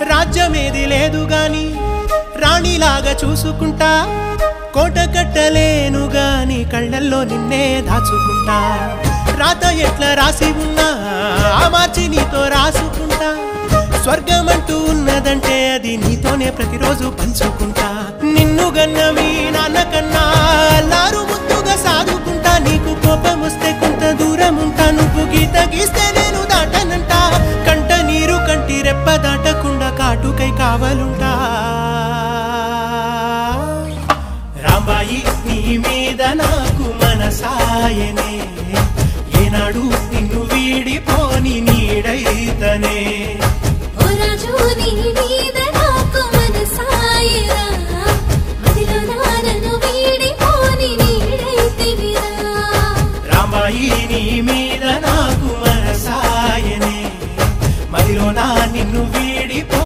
రాజ్యమేది లేదు గాని రాణిలాగా చూసుకుంటా కోట కట్టలేను గాని కళ్ళల్లో నిన్నే దాచుకుంటా రాత ఎట్లా రాసి ఉన్నా మార్చి నీతో రాసుకుంటా స్వర్గమంటూ ఉన్నదంటే అది నీతోనే ప్రతిరోజు పంచుకుంటా నిన్ను గన్నవి నాన్నకన్నా లారు ముద్దుగా సాదుకుంటా నీకు కోపం వస్తే కొంత దూరం ఉంటా నువ్వు గీత గీస్తే నేను దాటనంటా కంట నీరు కంటి రెప్ప దాటకుండా కాటుకై కావలుంటా రాంబాయి నీ మీద నాకు మనసాయనే ఏనాడు నిన్ను వీడిపోని నీడైతనే ఓ రాజు నీ